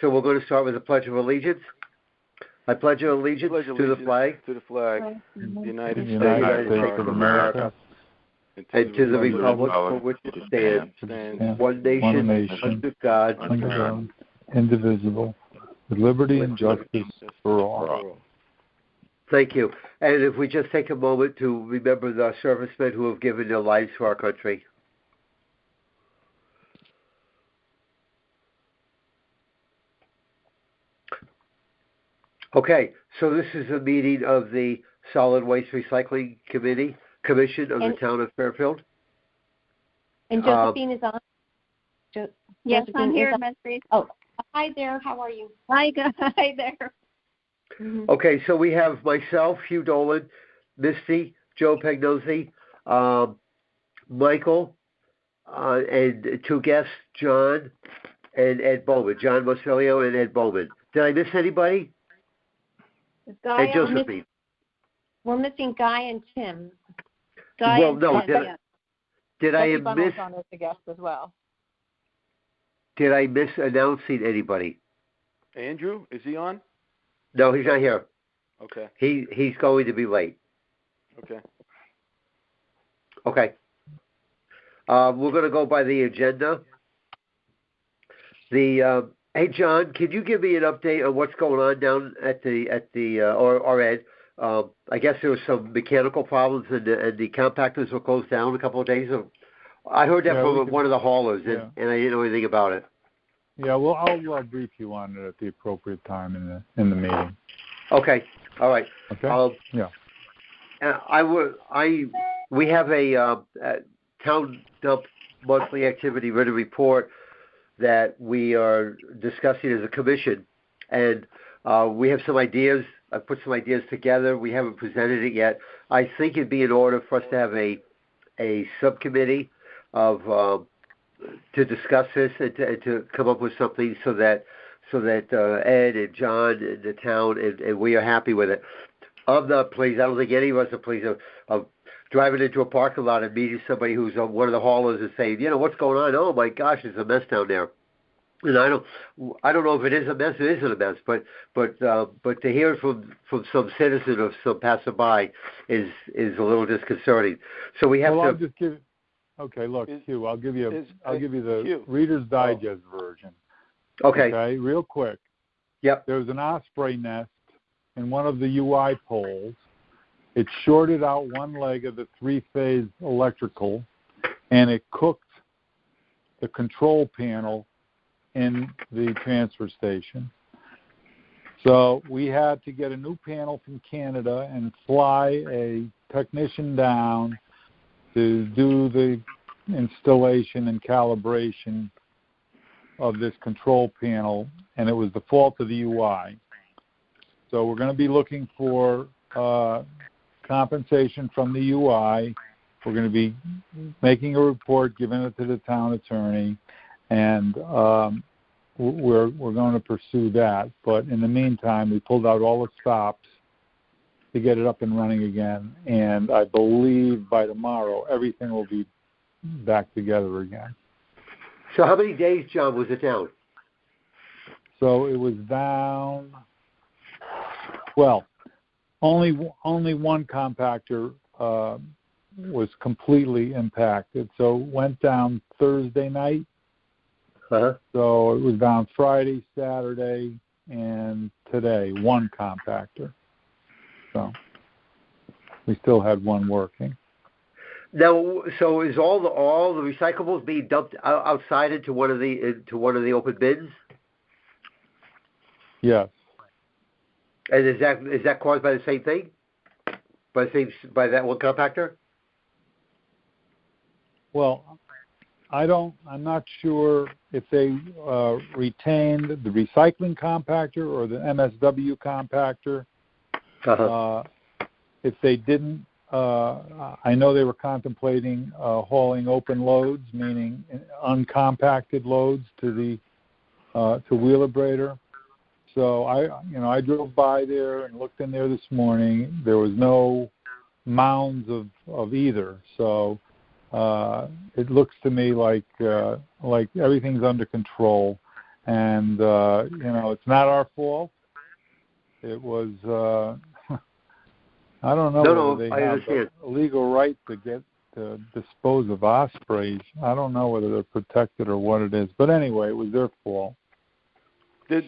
So we're going to start with the Pledge of Allegiance. I pledge allegiance to the flag of the United States of America, and to the republic for which it stands, one nation, under God, indivisible, with liberty and justice for all. Thank you. And if we just take a moment to remember the servicemen who have given their lives for our country. Okay, so this is a meeting of the Solid Waste Recycling Commission of the town of Fairfield. And Josephine is on? Yes, I'm here, Ms. Reed. Oh, hi there. How are you? Hi there. Mm-hmm. Okay, so we have myself, Hugh Dolan, Misty, Joe Pagnozzi, Michael, and two guests, John and Ed Bowman. John Mosilio and Ed Bowman. Did I miss anybody? Guy, and Josephine. We're missing Guy and Tim. Guy well, and no, Tim, did I miss? on as a guest as well. Did I miss announcing anybody? Andrew, is he on? No, he's not here. Okay. He's going to be late. Okay. Okay. We're going to go by the agenda. Hey John, can you give me an update on what's going on down at the or Ed? I guess there was some mechanical problems and the compactors were closed down a couple of days ago. I heard that from one of the haulers, and I didn't know anything about it. Yeah, well, I'll brief you on it at the appropriate time in the meeting. Okay. All right. Okay. Yeah. We have a town dump monthly activity written report that we are discussing as a commission, and we have some ideas. I've put some ideas together. We haven't presented it yet. I think it'd be in order for us to have a subcommittee of to discuss this and to come up with something so that Ed and John and the town and we are happy with it. I'm not pleased. I don't think any of us are pleased of driving into a parking lot and meeting somebody who's one of the haulers and saying, what's going on? Oh my gosh, it's a mess down there. And I don't know if it is a mess. It isn't a mess, but to hear from some citizen or some passerby is a little disconcerting. So we have I'll just give. Okay, look, Hugh, I'll give you the Reader's Digest version. Okay, real quick. Yep. There was an osprey nest in one of the UI poles. It shorted out one leg of the three-phase electrical, and it cooked the control panel in the transfer station. So we had to get a new panel from Canada and fly a technician down to do the installation and calibration of this control panel, and it was the fault of the UI. So we're going to be looking for compensation from the UI. We're going to be making a report, giving it to the town attorney, and we're going to pursue that. But in the meantime, we pulled out all the stops to get it up and running again, and I believe by tomorrow everything will be back together again. So how many days, John, was it down? So it was down, well, only one compactor was completely impacted. So it went down Thursday night. Uh-huh. So it was down Friday, Saturday, and today, one compactor. So we still had one working. Now, so is all the recyclables being dumped outside into one of the open bins? Yes. And is that caused by the same thing? By that one compactor? Well, I'm not sure if they retained the recycling compactor or the MSW compactor. Uh-huh. If they didn't, I know they were contemplating hauling open loads, meaning uncompacted loads to Wheelabrator. So I drove by there and looked in there this morning. There was no mounds of either. So it looks to me like everything's under control. And, it's not our fault. It was, I don't know whether they have a legal right to dispose of ospreys. I don't know whether they're protected or what it is. But anyway, it was their fault. The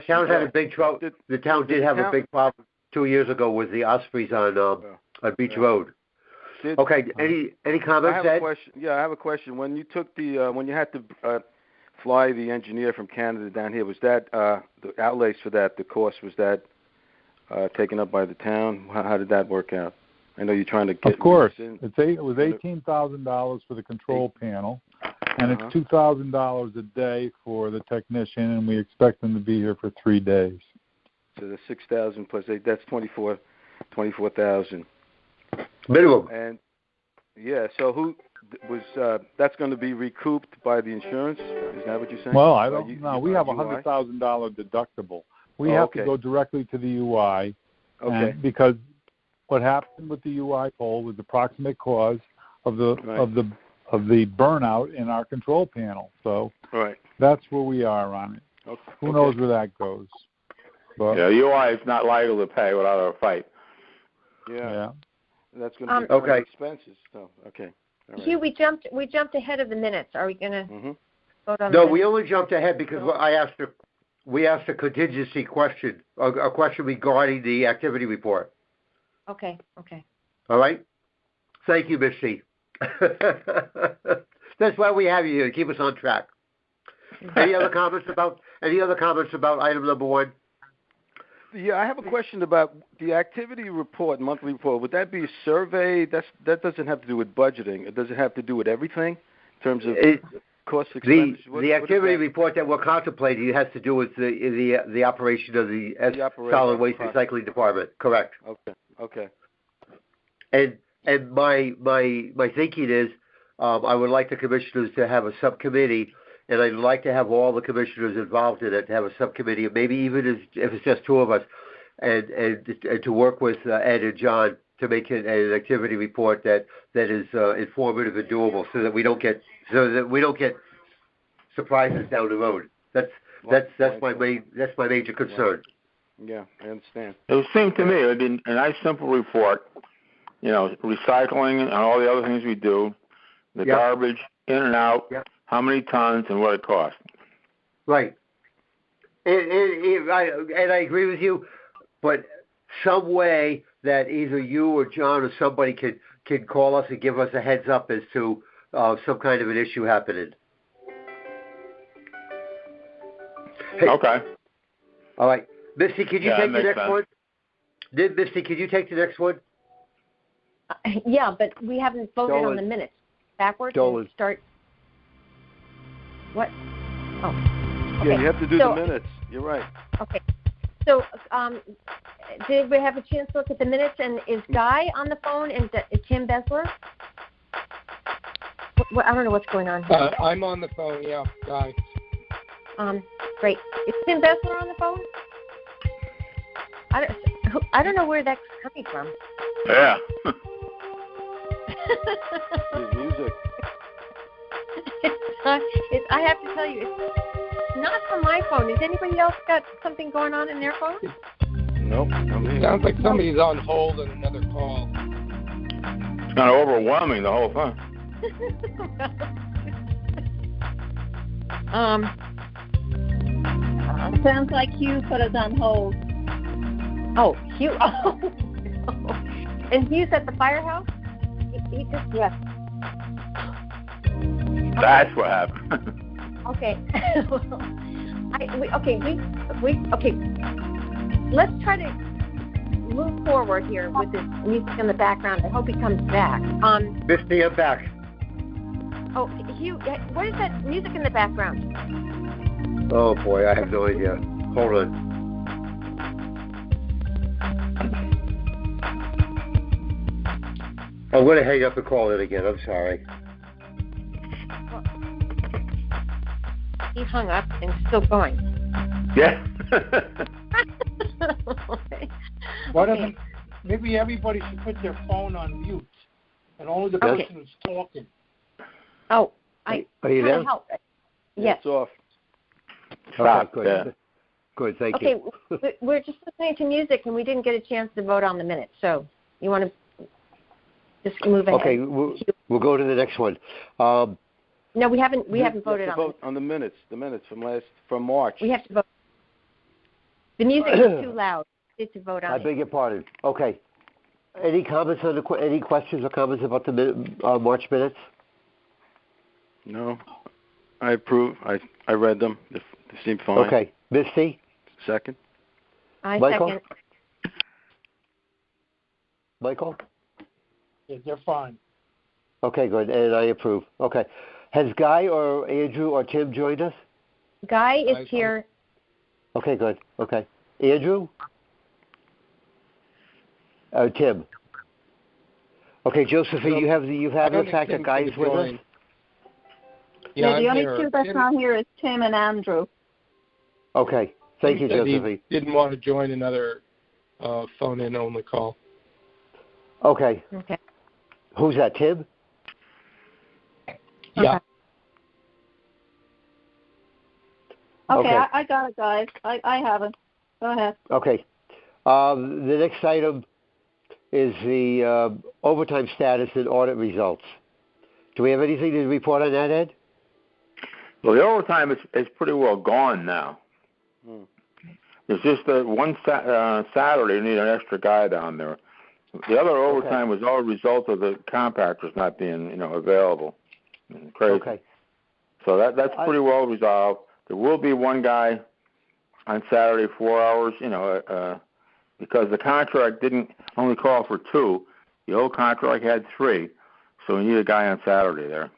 town had a big trouble. The town did have a big problem 2 years ago with the ospreys on Beach Road. Okay. Any comments, Ed? I have a question. When you took when you had to fly the engineer from Canada down here, was that the outlays for that? The cost, was that taken up by the town? How did that work out? I know you're trying to get. Of course, it was $18,000 for the control panel, and it's $2,000 a day for the technician, and we expect them to be here for 3 days. So the 6,000 plus 8, that's 24,000 minimum. And so who was that's going to be recouped by the insurance? Is that what you're saying? Well, I don't know. We have a $100,000 deductible. We have to go directly to the UI, because what happened with the UI pole was the proximate cause of the burnout in our control panel. So that's where we are on it. Okay. Who knows where that goes? But, UI is not liable to pay without a fight. Yeah. That's going to be expenses. So, okay. All right. Hugh, we jumped ahead of the minutes. Are we going to vote on? No, we only jumped ahead because we asked a contingency question, a question regarding the activity report. Okay. All right. Thank you, Misty. That's why we have you here, to keep us on track. Any other comments about item number 1? Yeah, I have a question about the activity report, monthly report. Would that be a survey? That doesn't have to do with budgeting. It doesn't have to do with everything in terms of cost expenses. The activity report that we're contemplating has to do with the operation of the solid waste recycling department. Correct. Okay. And my thinking is, I would like the commissioners to have a subcommittee, and I'd like to have all the commissioners involved in it, to have a subcommittee, maybe even if it's just 2 of us, and to work with Ed and John to make an activity report that is informative and doable, so that we don't get surprises down the road. That's my major concern. Yeah, I understand. It would seem to me it would be a nice simple report. Recycling and all the other things we do, the garbage in and out, how many tons and what it costs. Right. And I agree with you, but some way that either you or John or somebody can call us and give us a heads up as to some kind of an issue happening. Hey. Okay. All right. Misty, could you take the next one? Misty, could you take the next one? Yeah, but we haven't voted on the minutes. Backwards and start. What? Oh. Okay. Yeah, you have to do the minutes. You're right. Okay. So, did we have a chance to look at the minutes? And is Guy on the phone? And is Tim Besler? I don't know what's going on here. I'm on the phone. Yeah, Guy. Great. Is Tim Besler on the phone? I don't know where that's coming from. Yeah. His music. I have to tell you, it's not from my phone. Has anybody else got something going on in their phone? Nope. Sounds like somebody's on hold on another call. It's kind of overwhelming, the whole thing. Sounds like Hugh put us on hold. Oh, Hugh. Oh. And Hugh's at the firehouse? He just left. That's what happened. Okay. Let's try to move forward here with this music in the background. I hope he comes back. Misty, I'm back. Oh, Hugh, what is that music in the background? Oh boy, I have no idea. Hold on. I'm going to hang up and call it again. I'm sorry. He hung up and still going. Yeah. Maybe everybody should put their phone on mute and only the person who's talking. Oh, are you there? Help. Yes. It's off. Stop. good. Yeah. Good, thank you. Okay, we're just listening to music, and we didn't get a chance to vote on the minutes. So you want to just move ahead? Okay, we'll go to the next one. No, we haven't voted on vote on the minutes. The minutes from March. We have to vote. The music is too loud. We need to vote on it. I beg your pardon. Okay. Any comments on any questions or comments about the March minutes? No, I approve. I read them. They seem fine. Okay, Misty. Second. Michael? Second. Michael? Yeah, they're fine. Okay, good, and I approve. Okay. Has Guy or Andrew or Tim joined us? Guy is here. Okay, good. Okay. Andrew? Tim. Okay, Josephine, you have the fact that Guy is with us? Yeah, the only two that's not here is Tim and Andrew. Okay. Thank you, Josephine. He didn't want to join another phone-in only call. Okay. Okay. Who's that, Tim? Yeah. Okay. I got it, guys. I have it. Go ahead. Okay. The next item is the overtime status and audit results. Do we have anything to report on that, Ed? Well, the overtime is pretty well gone now. There's just one Saturday you need an extra guy down there. The other overtime was all a result of the compactors not being, available. Crazy. Okay. So that's pretty well resolved. There will be one guy on Saturday, 4 hours, because the contract didn't only call for 2. The old contract had 3, so we need a guy on Saturday there.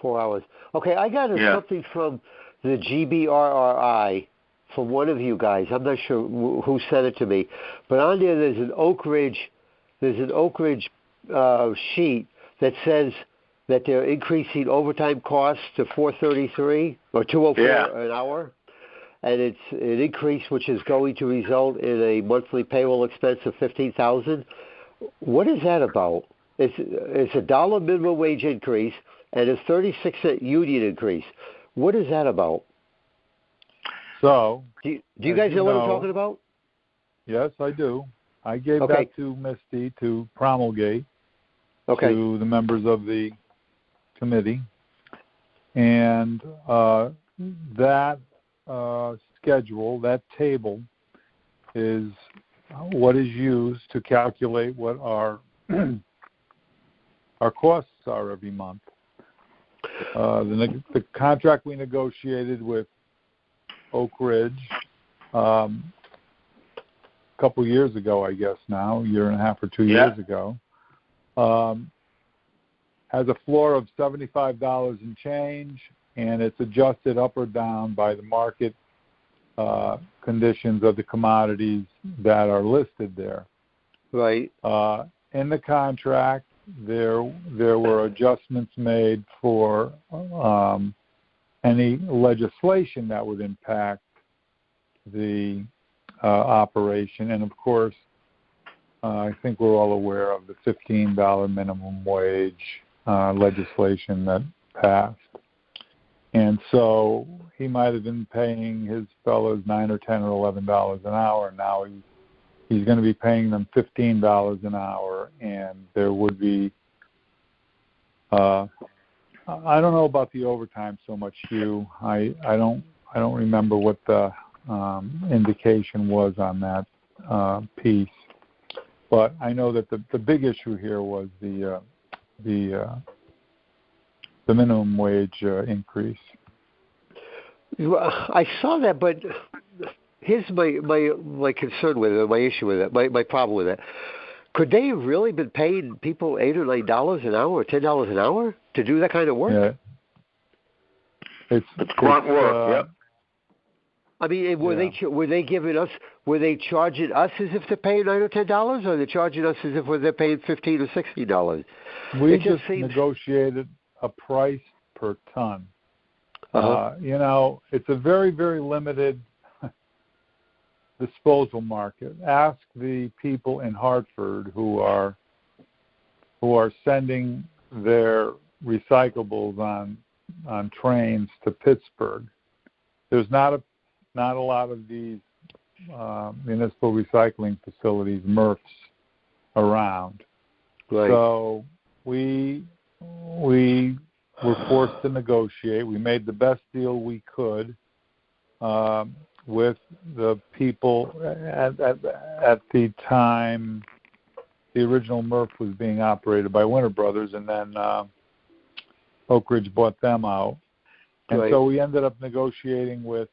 4 hours. Okay, I got something from the GBRRI from one of you guys. I'm not sure who sent it to me, but on there there's an Oak Ridge sheet that says that they're increasing overtime costs to $4.33 or $2.04 an hour, and it's an increase which is going to result in a monthly payroll expense of $15,000. What is that about? It's a $1 minimum wage increase and a 36-cent union increase. What is that about? So, do you guys know what I'm talking about? Yes, I do. I gave that to Misty to promulgate to the members of the committee, and that schedule, that table, is what is used to calculate what our costs are every month. The contract we negotiated with Oak Ridge a couple years ago, I guess now, a year and a half or 2 years ago, has a floor of $75 and change, and it's adjusted up or down by the market conditions of the commodities that are listed there. Right. In the contract, there were adjustments made for any legislation that would impact the operation, and of course, I think we're all aware of the $15 minimum wage legislation that passed. And so he might have been paying his fellows $9 or $10 or $11 an hour, and now he's going to be paying them $15 an hour, and there would be I don't know about the overtime so much, Hugh. I don't remember what the indication was on that piece, but I know that the big issue here was the minimum wage increase. I saw that, but here's my concern with it, my issue with it, my problem with it. Could they have really been paying people $8 or $9 an hour or $10 an hour to do that kind of work? Yeah. It's grunt work. Yep. I mean, were they giving us? Were they charging us as if they're paying $9 or $10, or are they charging us as if they're paying $15 or $16? We just negotiated a price per ton. It's a very, very limited disposal market. Ask the people in Hartford who are sending their recyclables on trains to Pittsburgh. there's not a lot of these municipal recycling facilities, MRFs, around. Right. So we were forced to negotiate. We made the best deal we could with the people at the time. The original MRF was being operated by Winter Brothers, and then Oak Ridge bought them out. And Right. so we ended up negotiating with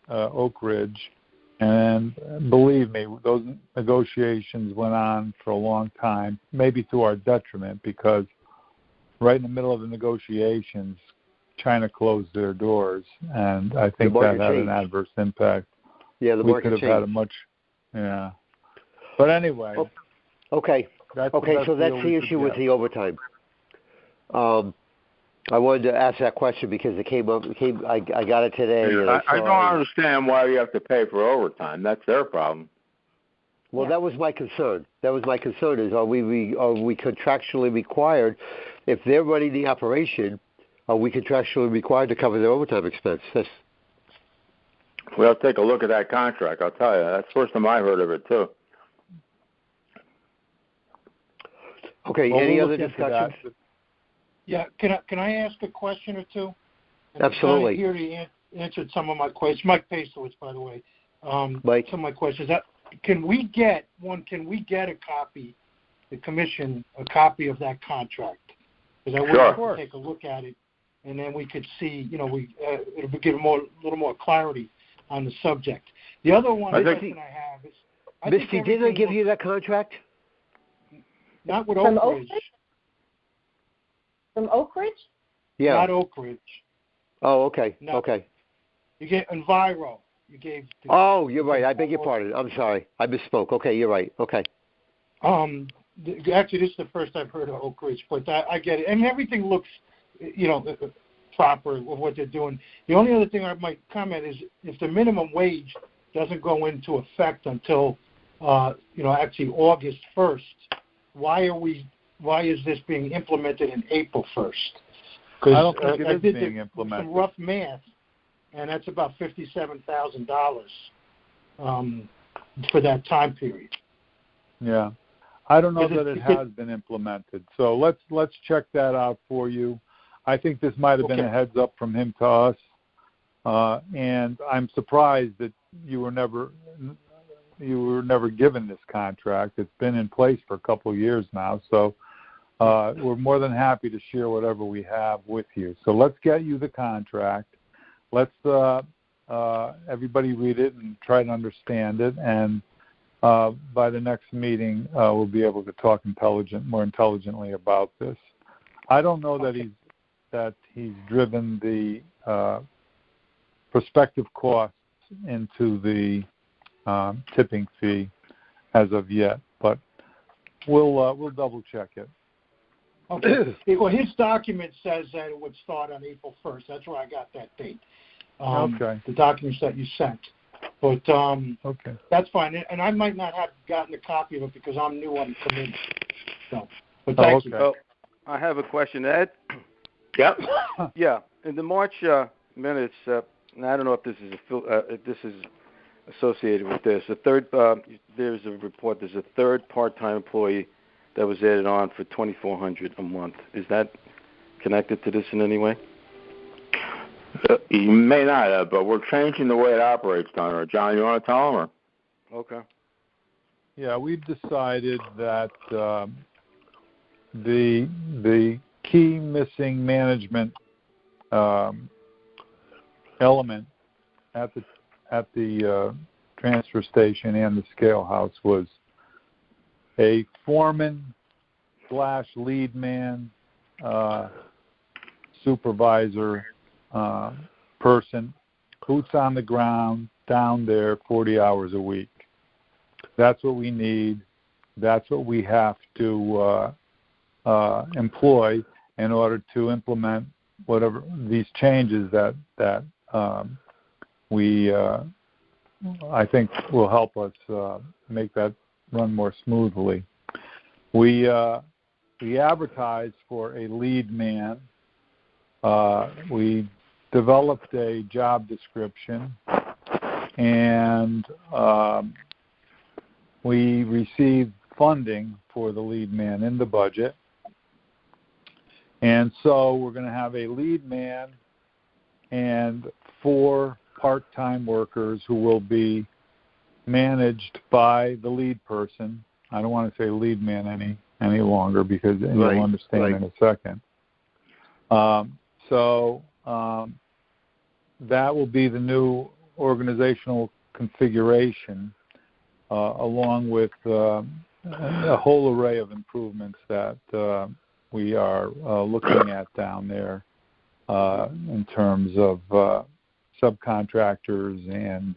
Oak Ridge. And believe me, those negotiations went on for a long time, maybe to our detriment, because right in the middle of the negotiations, China closed their doors, and I think that had an adverse impact. Yeah, the market we could have changed. had a much, yeah. But anyway. Okay. So that's the issue with the overtime. I wanted to ask that question because it came up. I got it today. And I don't understand why you have to pay for overtime. That's their problem. Well, that was my concern. Is are we contractually required, if they're running the operation, are we contractually required to cover their overtime expense? Well, take a look at that contract. I'll tell you. That's the first time I heard of it too. Okay. Well, any other discussions? Yeah, can I ask a question or two? And Absolutely. He already answered some of my questions. Mike Pasowitz, by the way. Mike. Some of my questions. Can we get a copy, the commission, a copy of that contract? Because I would like to take a look at it, and then we could see, it'll give a little more clarity on the subject. The other question I have is, Misty, didn't I give you that contract? Not with Oak Ridge. From Oak Ridge? Yeah. Not Oak Ridge. Oh, okay. No. Okay. You get Enviro. You gave. You're right. I beg your pardon. I'm sorry. I misspoke. Okay, you're right. Okay. Actually, this is the first I've heard of Oak Ridge, but I get it. And everything looks, proper with what they're doing. The only other thing I might comment is if the minimum wage doesn't go into effect until, actually August 1st, why is this being implemented in April 1st? I don't think it is being implemented. Some rough math, and that's about $57,000 for that time period. Yeah, I don't know that it has been implemented. So let's check that out for you. I think this might have been a heads up from him to us, and I'm surprised that you were never given this contract. It's been in place for a couple of years now, so we're more than happy to share whatever we have with you. So let's get you the contract. Let's everybody read it and try to understand it, and by the next meeting we'll be able to talk more intelligently about this. I don't know that he's driven the prospective costs into the tipping fee as of yet, but we'll double check it. Okay. Well, his document says that it would start on April 1st. That's where I got that date. Okay. The documents that you sent, but okay, that's fine. And I might not have gotten a copy of it because I'm new on the committee. So, but thank you. Oh, I have a question, Ed. Yep. Yeah. In the March minutes, and I don't know if this is associated with this. There's a report. There's a third part-time employee that was added on for $2,400 a month. Is that connected to this in any way? You may not have, but we're changing the way it operates down there. John, you want to tell them? Okay. Yeah, we've decided that the key missing management element at the transfer station and the scale house was a foreman/lead man, supervisor person, boots on the ground down there 40 hours a week. That's what we need. That's what we have to employ in order to implement whatever these changes that we I think will help us make that run more smoothly. We advertised for a lead man. We developed a job description, and we received funding for the lead man in the budget. And so we're going to have a lead man and 4 part-time workers who will be managed by the lead person. I don't want to say lead man any longer because you'll understand in a second. So that will be the new organizational configuration, along with a whole array of improvements that we are looking at down there in terms of subcontractors and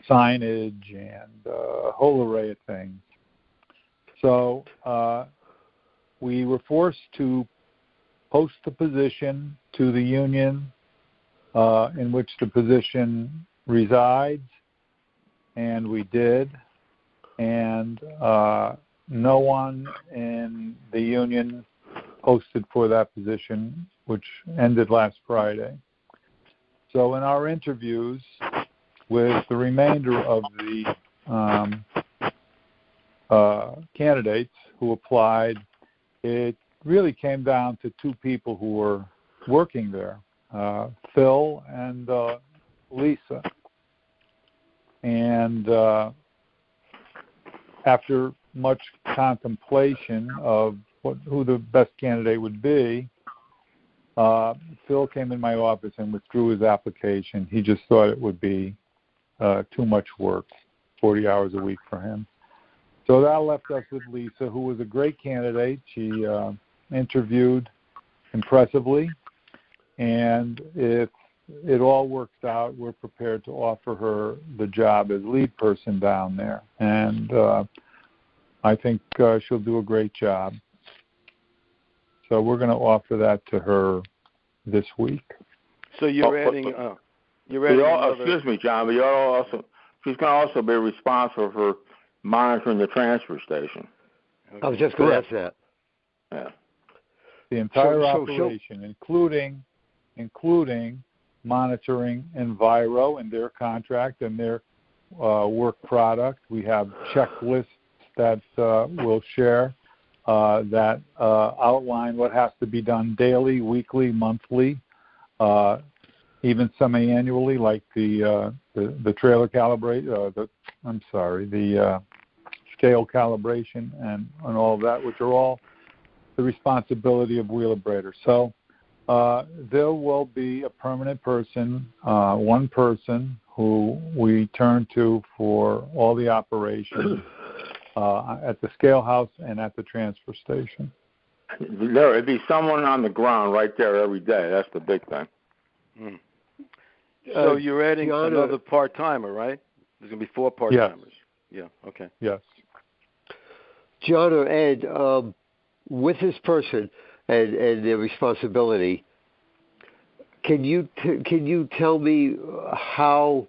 signage and a whole array of things. So we were forced to post the position to the union in which the position resides, and we did. And no one in the union posted for that position, which ended last Friday. So in our interviews with the remainder of the candidates who applied, it really came down to 2 people who were working there, Phil and Lisa. And after much contemplation of who the best candidate would be, Phil came in my office and withdrew his application. He just thought it would be too much work, 40 hours a week for him. So that left us with Lisa, who was a great candidate. She interviewed impressively, and if it all works out, we're prepared to offer her the job as lead person down there. And I think she'll do a great job. So we're going to offer that to her this week. So you're adding another... Excuse me, John, but she's going to also be responsible for monitoring the transfer station. I was just going to ask that. Yeah. The entire operation, including monitoring Enviro and their contract and their work product. We have checklists that we'll share that outline what has to be done daily, weekly, monthly, even semi-annually, like the trailer calibrate, the scale calibration and all of that, which are all the responsibility of Wheelabrator. So there will be a permanent person, one person who we turn to for all the operations at the scale house and at the transfer station. There'd be someone on the ground right there every day. That's the big thing. Mm. So you're adding another part-timer, right? There's going to be 4 part-timers. Yes. Yeah, okay. Yes. John or Ed, with this person and their responsibility, can you tell me how,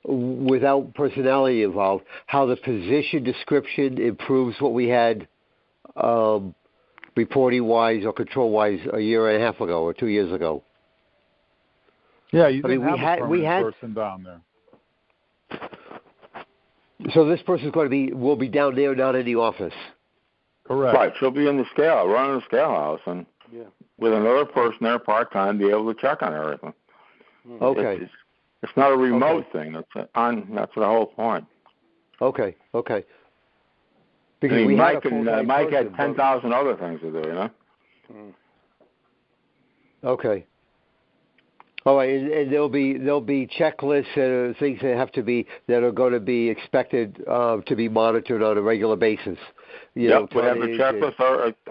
without personality involved, how the position description improves what we had reporting-wise or control-wise a year and a half ago or 2 years ago? Yeah, you didn't have a permanent person down there. So this person's will be down there, not in the office. Correct. Right, she'll be in the running the scale house, and with another person there part-time, be able to check on everything. Okay. It's not a remote thing. That's the whole point. Okay. Because Mike had 10,000 other things to do, you know? Okay. All right, and there'll be checklists and things that are going to be expected to be monitored on a regular basis. We have the checklist.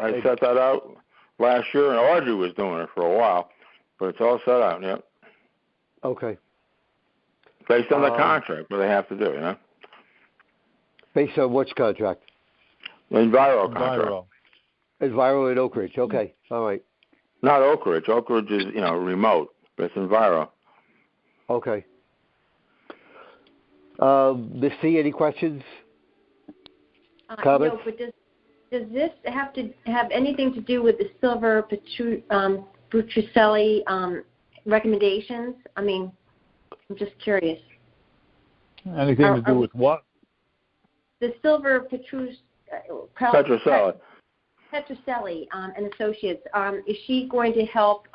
I set that out last year, and Audrey was doing it for a while, but it's all set out. Yep. Okay. Based on the contract, what they have to do, you know. Based on which contract? Enviro contract. Enviro in Oak Ridge. Okay. All right. Not Oak Ridge. Oak Ridge is remote. It's Enviro. Okay. Ms. C, any questions? Comments? No, but does this have to have anything to do with the silver Petruccelli recommendations? I mean, I'm just curious. Anything to do with what? The Silver Petroselli and Associates. Is she going to help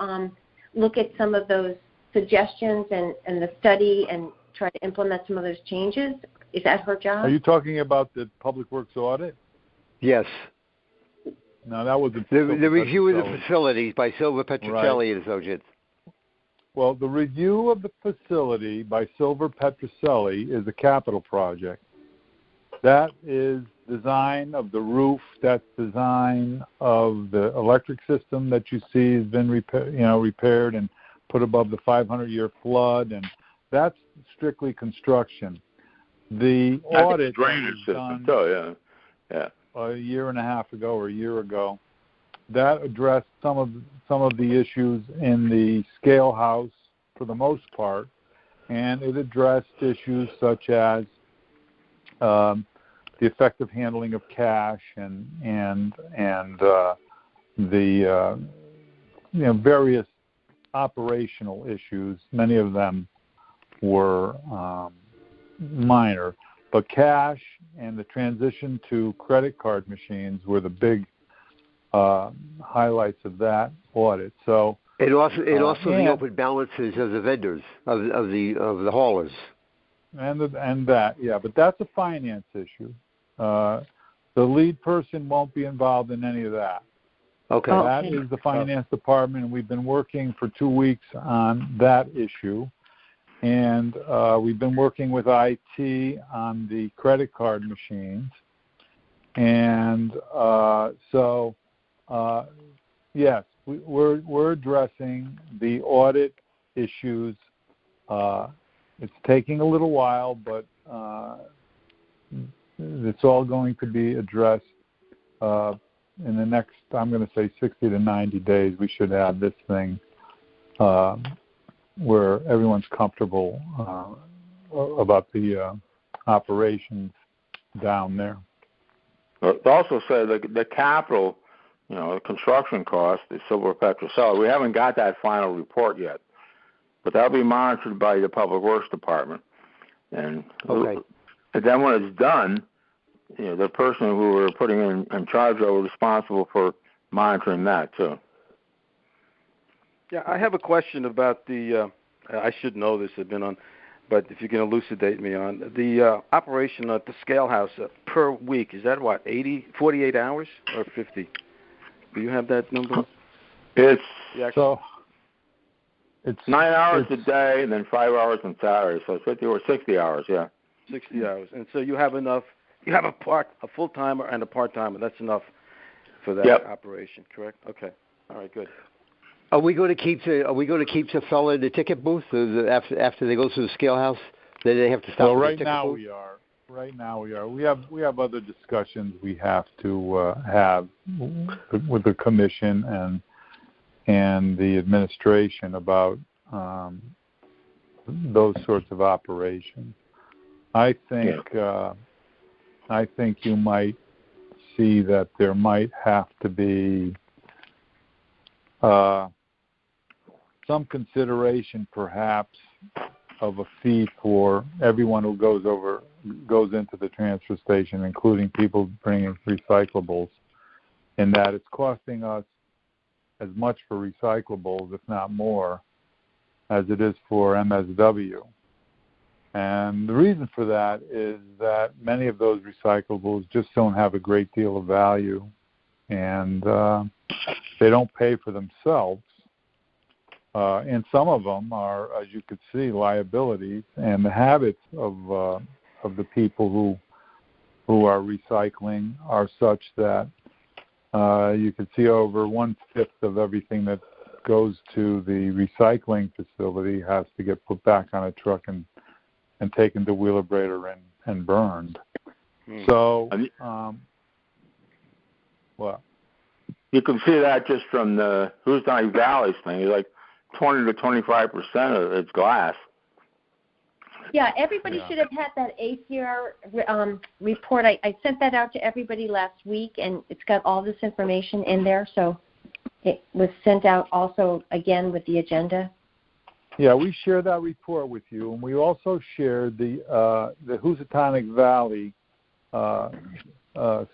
look at some of those suggestions and the study and try to implement some of those changes? Is that her job? Are you talking about the Public Works audit? Yes. No, that was the review of the facilities by Silver Petroselli and Associates. Well, the review of the facility by Silver Petroselli is a capital project. That is design of the roof. That's design of the electric system that you see has been repaired and put above the 500-year flood, and that's strictly construction. The audit drainage system, too, yeah. A year and a half ago or a year ago, that addressed some of the issues in the scale house for the most part, and it addressed issues such as the effective handling of cash and the various operational issues. Many of them were minor, but cash and the transition to credit card machines were the big highlights of that audit. So it also the open balances of the vendors of the haulers. And that, yeah, but that's a finance issue. The lead person won't be involved in any of that. Okay. That is the finance department, and we've been working for 2 weeks on that issue. And we've been working with IT on the credit card machines. And yes, we're addressing the audit issues. It's taking a little while, but it's all going to be addressed in the next, I'm going to say 60 to 90 days. We should have this thing where everyone's comfortable about the operations down there. It also said the capital, the construction cost, the Silver Petroselli, we haven't got that final report yet, but that'll be monitored by the Public Works Department. And then when it's done, the person who we're putting in charge of is responsible for monitoring that too. Yeah, I have a question about the, I should know this, I've been on, but if you can elucidate me on, the operation at the scale house per week, is that what, 48 hours or 50? Do you have that number? It's 9 hours a day and then 5 hours on Saturday, so it's 50 or 60 hours, yeah. 60 hours. And so you have enough, you have a full-timer and a part-timer, that's enough for that operation, correct? Okay. All right, good. Are we going to keep the fellow in the ticket booth after they go through the scale house? Then they have to stop. Well, right now we are. We have other discussions we have to have with the commission and the administration about those sorts of operations. I think you might see that there might have to be some consideration, perhaps, of a fee for everyone who goes into the transfer station, including people bringing recyclables, in that it's costing us as much for recyclables, if not more, as it is for MSW. And the reason for that is that many of those recyclables just don't have a great deal of value, and they don't pay for themselves. And some of them are, as you could see, liabilities, and the habits of the people who are recycling are such that you could see over 1/5 of everything that goes to the recycling facility has to get put back on a truck and taken to Wheelabrator and burned. So, what? You can see that just from the Housatonic Valley's thing. It's like 20 to 25% of it's glass. Yeah, everybody should have had that ACR report. I sent that out to everybody last week, and it's got all this information in there. So it was sent out also again with the agenda. Yeah, we share that report with you, and we also shared the Housatonic Valley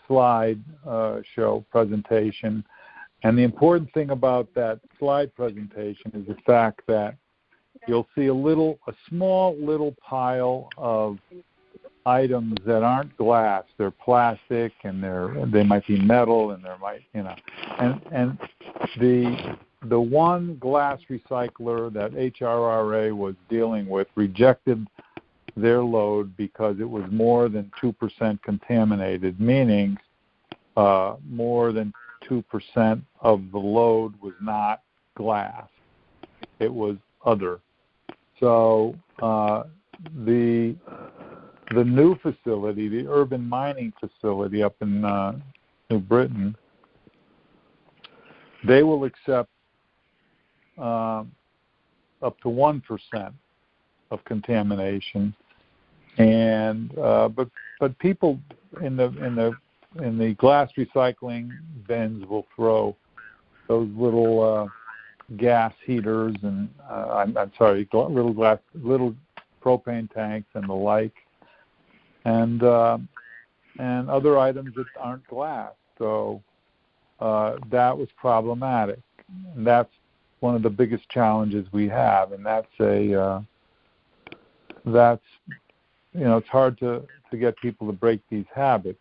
slide show presentation. And the important thing about that slide presentation is the fact that you'll see a small little pile of items that aren't glass. They're plastic, and they might be metal, and and the one glass recycler that HRRA was dealing with rejected their load because it was more than 2% contaminated, meaning more than 2% of the load was not glass. It was other. So the new facility, the urban mining facility up in New Britain, they will accept up to 1% of contamination, and but people in the glass recycling bins will throw those little gas heaters and little propane tanks and the like, and other items that aren't glass. So that was problematic, and that's one of the biggest challenges we have, and that's it's hard to get people to break these habits.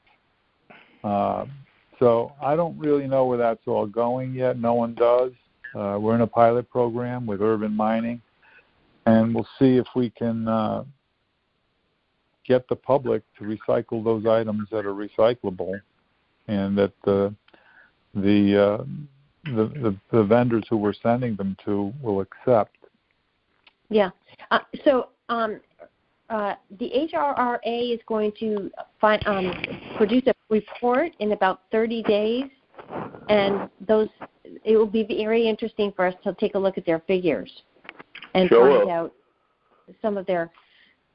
So I don't really know where that's all going yet. No one does. We're in a pilot program with urban mining, and we'll see if we can get the public to recycle those items that are recyclable, and that the vendors who we're sending them to will accept. Yeah. So the HRRA is going to produce a report in about 30 days, and it will be very interesting for us to take a look at their figures and find out some of their,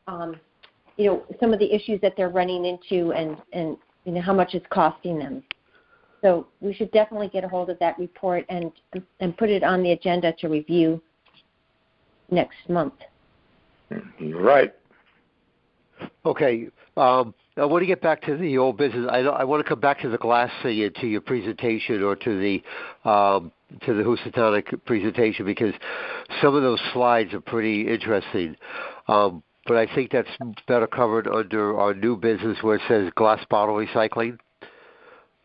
some of the issues that they're running into, and how much it's costing them. So we should definitely get a hold of that report and put it on the agenda to review next month. Right. Okay. I want to get back to the old business. I want to come back to the glass thing, to your presentation, or to the Housatonic presentation, because some of those slides are pretty interesting. But I think that's better covered under our new business where it says glass bottle recycling.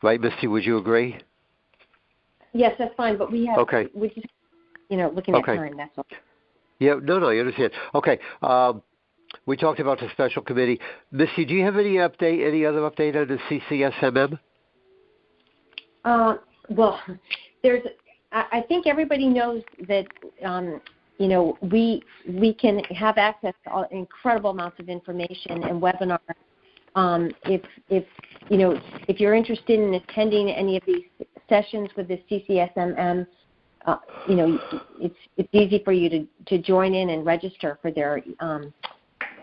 Right, Misty? Would you agree? Yes, that's fine. But we have we're just looking at time. That's all. Yeah. No, I understand. Okay. We talked about the special committee. Misty, do you have any other update on the CCSMM? Well, I think everybody knows that, we can have access to incredible amounts of information and webinars. If you're interested in attending any of these sessions with the CCSMM, it's easy for you to join in and register for their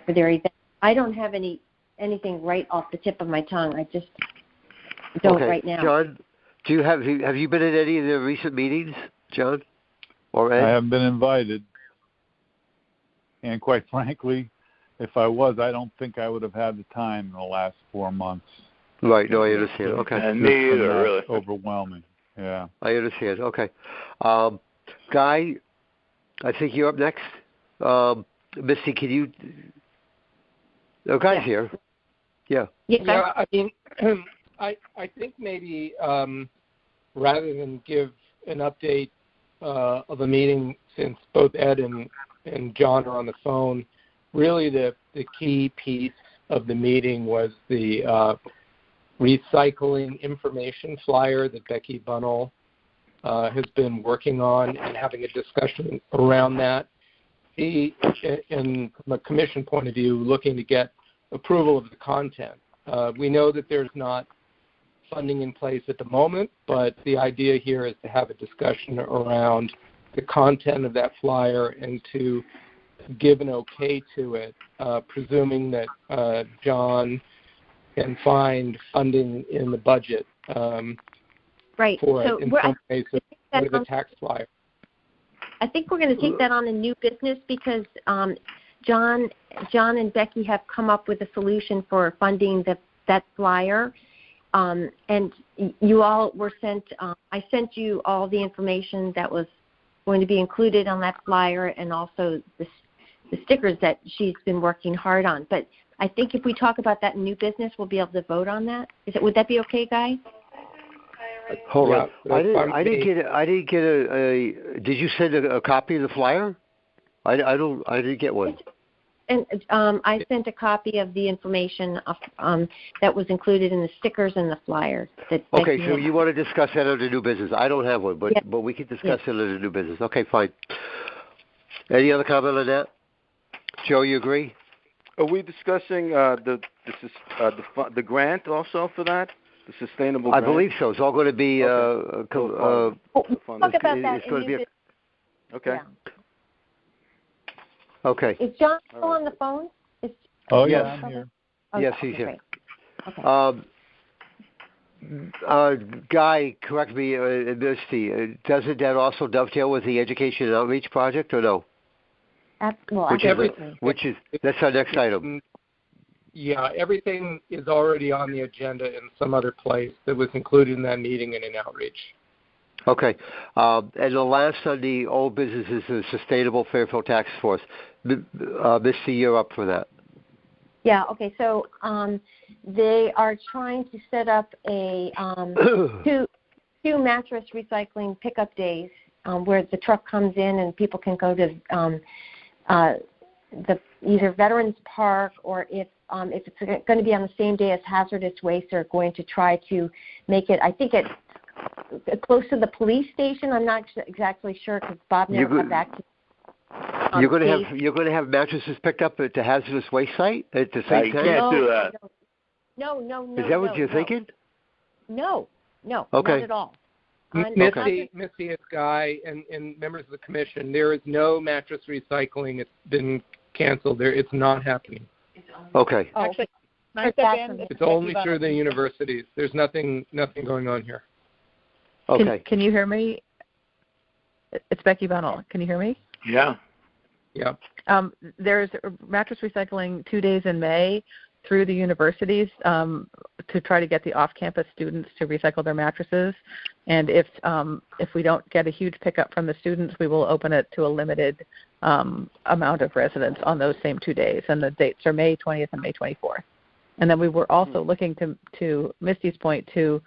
event. I don't have anything right off the tip of my tongue. I just don't right now. John, have you been at any of the recent meetings, John or Ed? I haven't been invited, and quite frankly, if I was, I don't think I would have had the time in the last 4 months. Right. No, I understand. Okay. And me either, really. Overwhelming. Yeah. I understand. Okay. Guy, I think you're up next. Misty, can you? Oh, Guy's here. Yeah. Yeah. I mean, I think maybe rather than give an update of a meeting, since both Ed and John are on the phone, really the key piece of the meeting was the recycling information flyer that Becky Bunnell has been working on and having a discussion around that. And from a commission point of view, looking to get approval of the content. We know that there's not funding in place at the moment, but the idea here is to have a discussion around the content of that flyer and to give an okay to it, presuming that John can find funding in the budget right. for so it in some way, so for the tax flyer. I think we're going to take that on in new business because John and Becky have come up with a solution for funding that flyer. And you all were sent, I sent you all the information that was going to be included on that flyer and also the stickers that she's been working hard on. But I think if we talk about that in new business, we'll be able to vote on that. Would that be okay, Guy? Hold on. I didn't get a. Did you send a copy of the flyer? I didn't get one. And I sent a copy of the information that was included in the stickers and the flyer. Okay, so you want to discuss that under new business? I don't have one, but we can discuss it under new business. Okay, fine. Any other comment on that? Joe, you agree? Are we discussing the grant also for that? The sustainable grant? I believe so. It's all going to be we'll talk about that in new business. Okay. Yeah. Okay. Is John still on the phone? Yeah, I'm here. Okay, yes, he's here. Okay. Guy, correct me, Misty, doesn't that also dovetail with the Education and Outreach Project, or no? Which is that's our next item. Yeah, everything is already on the agenda in some other place that was included in that meeting and in outreach. Okay. And the last on the old business is the Sustainable Fairfield Task Force. Misty, you're up for that. Yeah, okay. So they are trying to set up a two mattress recycling pickup days where the truck comes in and people can go to the either Veterans Park, or if it's going to be on the same day as Hazardous Waste, they're going to try to make it, I think, close to the police station. I'm not exactly sure because Bob never got back to me. You're going to have mattresses picked up at the Hazardous Waste site at the same time? You can't do that. No. Is that what you're thinking? No, okay. Not at all. Misty is Guy and members of the commission. There is no mattress recycling. It's been canceled. It's not happening. Okay. Actually, it's only through the universities. There's nothing going on here. Okay. Can you hear me? It's Becky Bunnell. Can you hear me? Yeah. Yeah. There's mattress recycling 2 days in May through the universities to try to get the off-campus students to recycle their mattresses. And if we don't get a huge pickup from the students, we will open it to a limited amount of residents on those same 2 days. And the dates are May 20th and May 24th. And then we were also looking to Misty's point to,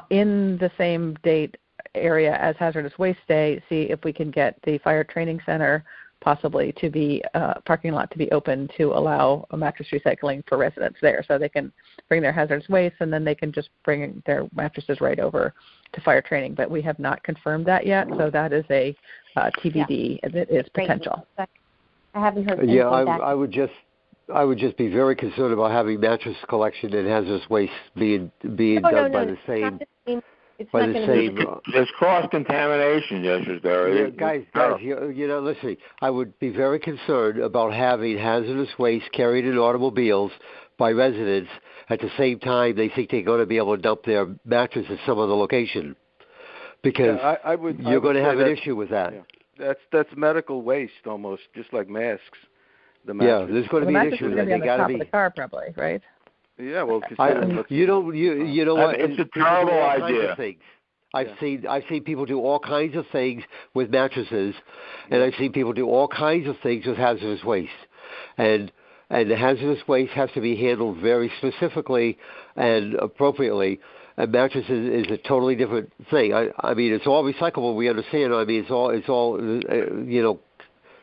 in the same date area as Hazardous Waste Day, see if we can get the fire training center possibly to be parking lot to be open to allow a mattress recycling for residents there, so they can bring their hazardous waste and then they can just bring their mattresses right over to fire training. But we have not confirmed that yet, so that is a TBD. It is potential. I haven't heard anything back. I would just be very concerned about having mattress collection and hazardous waste being done by the same. There's cross-contamination issues there. Yeah, guys, listen, I would be very concerned about having hazardous waste carried in automobiles by residents at the same time they think they're going to be able to dump their mattress at some other location. Because you're going to have an issue with that. Yeah. That's medical waste almost, just like masks. Yeah, there's going to be an issue with that. They got to be on the top of the car probably, right? Yeah, well, you know what? It's a terrible idea. I've seen people do all kinds of things with mattresses, and I've seen people do all kinds of things with hazardous waste, and the hazardous waste has to be handled very specifically and appropriately. And mattresses is a totally different thing. I mean, it's all recyclable. We understand. I mean, it's all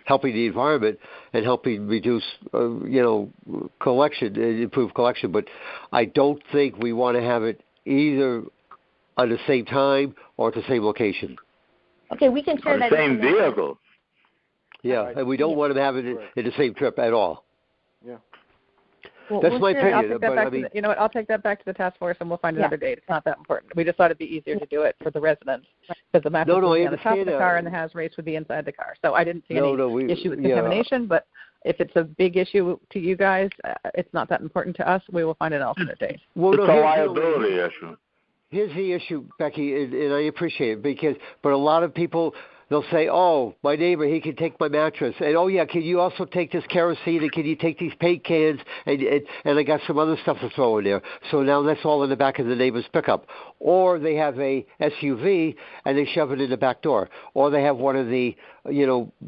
helping the environment and helping reduce, collection and improve collection. But I don't think we want to have it either at the same time or at the same location. Okay, we can share that. Same vehicle. Yeah, and we don't want to have it in the same trip at all. Yeah. Well, that's my opinion. You know what? I'll take that back to the task force, and we'll find another date. It's not that important. We just thought it'd be easier to do it for the residents because the mattress would be on the top of the car and the hazardous waste would be inside the car. So I didn't see any issue with contamination. But if it's a big issue to you guys, it's not that important to us. We will find an alternate date. Well, it's a liability issue. Here's the issue, Becky, and I appreciate it but a lot of people they'll say, "Oh, my neighbor, he can take my mattress," and "Oh yeah, can you also take this kerosene, and can you take these paint cans, and I got some other stuff to throw in there." So now that's all in the back of the neighbor's pickup. Or they have a SUV and they shove it in the back door. Or they have one of the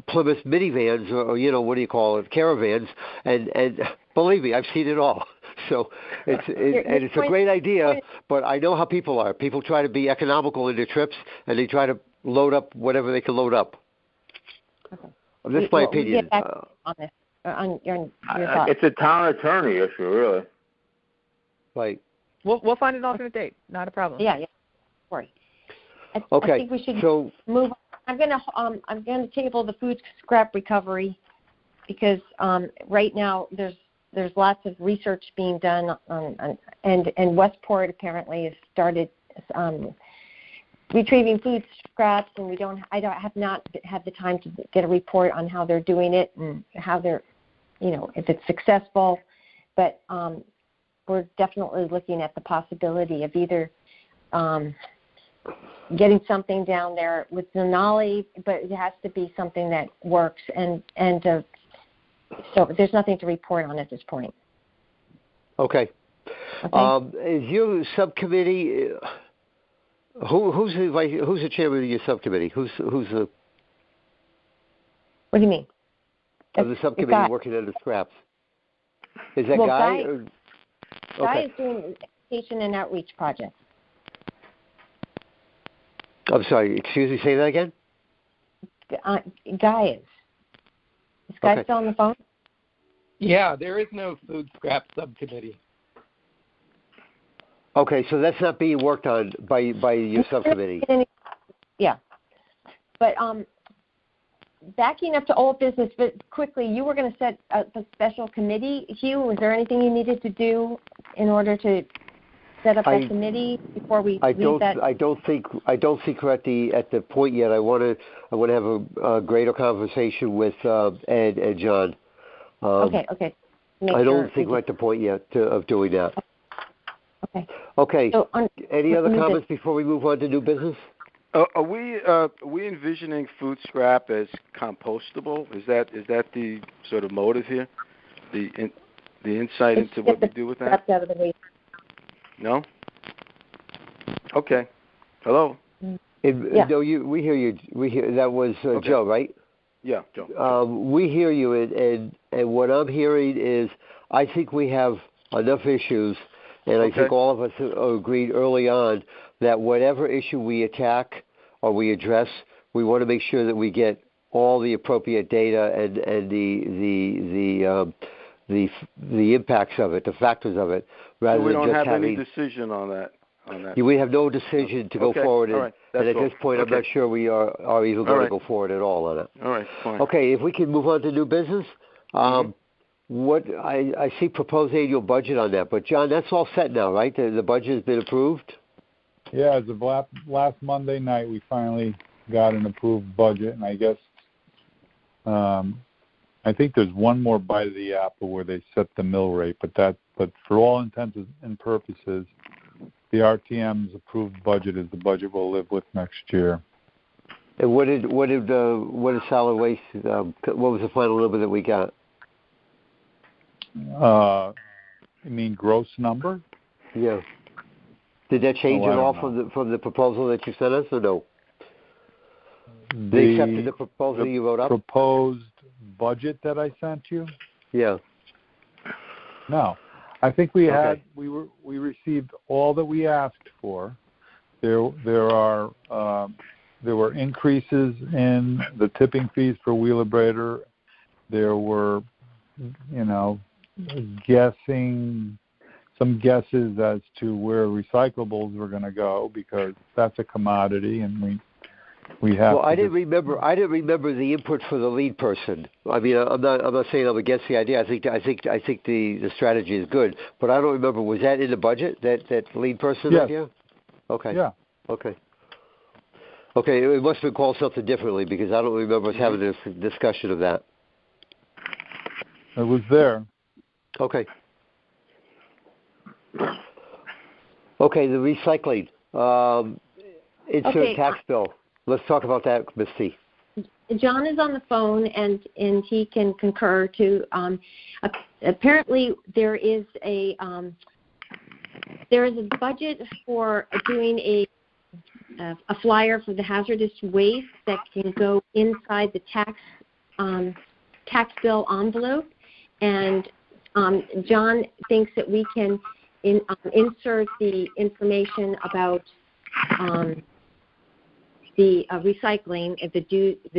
Plymouth minivans or what do you call it, caravans, and believe me, I've seen it all. So it's a great idea, but I know how people are. People try to be economical in their trips, and they try to load up whatever they can load up. Okay. That's my opinion. Get back on this, on your thoughts. It's a town attorney issue, really. Right. We'll find an alternate date. Not a problem. Yeah. Sorry. Okay. I think we should move on. I'm gonna table the food scrap recovery because right now there's lots of research being done and Westport apparently has started retrieving food scraps, and I have not had the time to get a report on how they're doing it and how they're if it's successful, but we're definitely looking at the possibility of either getting something down there with Denali, but it has to be something that works and so there's nothing to report on at this point. Okay. Is your subcommittee? Who's the chairman of your subcommittee? Who's the? What do you mean? Of the subcommittee working on the scraps? Is that Guy? Guy is doing education and outreach projects. I'm sorry. Excuse me. Say that again. Guy is. Is Guy still on the phone? Yeah, there is no food scrap subcommittee. Okay, so that's not being worked on by your subcommittee. Yeah, but backing up to old business, but quickly, you were going to set up a special committee. Hugh, was there anything you needed to do in order to set up that committee before we leave that? I don't think we're at the point yet. I want to have a greater conversation with Ed and John. Okay. I don't think we're at the point yet of doing that. Okay. So any other comments before we move on to new business? Are we envisioning food scrap as compostable? Is that the sort of motive here? The insight into what we do with that? Out of the waste. No. Okay. Hello. No, we hear you. We hear that was Joe, right? Yeah, Joe. We hear you, and what I'm hearing is I think we have enough issues. And I think all of us agreed early on that whatever issue we attack or we address, we want to make sure that we get all the appropriate data and the impacts of it, the factors of it, rather we than don't just have any decision on that. We have no decision to go forward, and at this point, I'm not sure we are even going to go forward at all on it. All right, fine. Okay, if we can move on to new business. What I see proposed annual budget on that, but John, that's all set now, right? The budget has been approved. Yeah, as of last Monday night, we finally got an approved budget, and I guess I think there's one more bite of the apple where they set the mill rate, but for all intents and purposes, the RTM's approved budget is the budget we'll live with next year. And what did solid waste? What was the final number that we got? You mean gross number? Yeah. Did that change at all from the proposal that you sent us, or no? They accepted the proposal you wrote up? Proposed budget that I sent you? Yeah. No. I think we received all that we asked for. There were increases in the tipping fees for Wheelabrator. There were, some guesses as to where recyclables were going to go, because that's a commodity, and we have. Well, I didn't remember the input for the lead person. I mean, I'm not saying I'm against the idea. I think the strategy is good, but I don't remember. Was that in the budget? That lead person idea? Okay. Yeah. Okay. Okay. It must have been called something differently, because I don't remember us having this discussion of that. It was there. Okay. Okay, the recycling. Insert tax bill. Let's talk about that, Misty. John is on the phone, and he can concur too. Apparently, there is a budget for doing a flyer for the hazardous waste that can go inside the tax bill envelope, and John thinks that we can insert the information about the recycling, the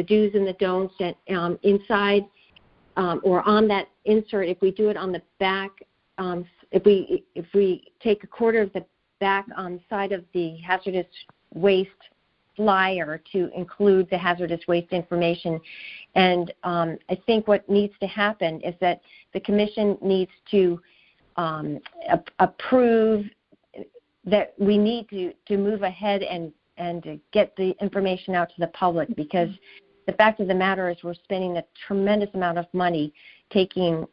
do's and the don'ts inside or on that insert. If we do it on the back, if we take a quarter of the back side of the hazardous waste flyer to include the hazardous waste information. And I think what needs to happen is that the commission needs to approve that we need to move ahead and get the information out to the public, because the fact of the matter is we're spending a tremendous amount of money taking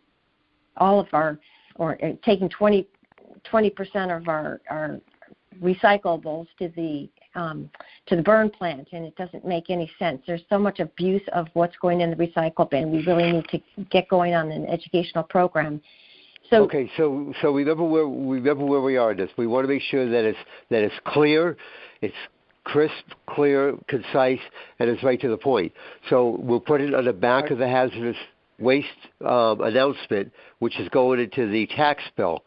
all of our, or taking 20% of our recyclables to the burn plant, and it doesn't make any sense. There's so much abuse of what's going in the recycle bin. We really need to get going on an educational program. So remember where we are in this. We want to make sure that it's clear, it's crisp, clear, concise, and it's right to the point. So we'll put it on the back of the hazardous waste announcement, which is going into the tax bill.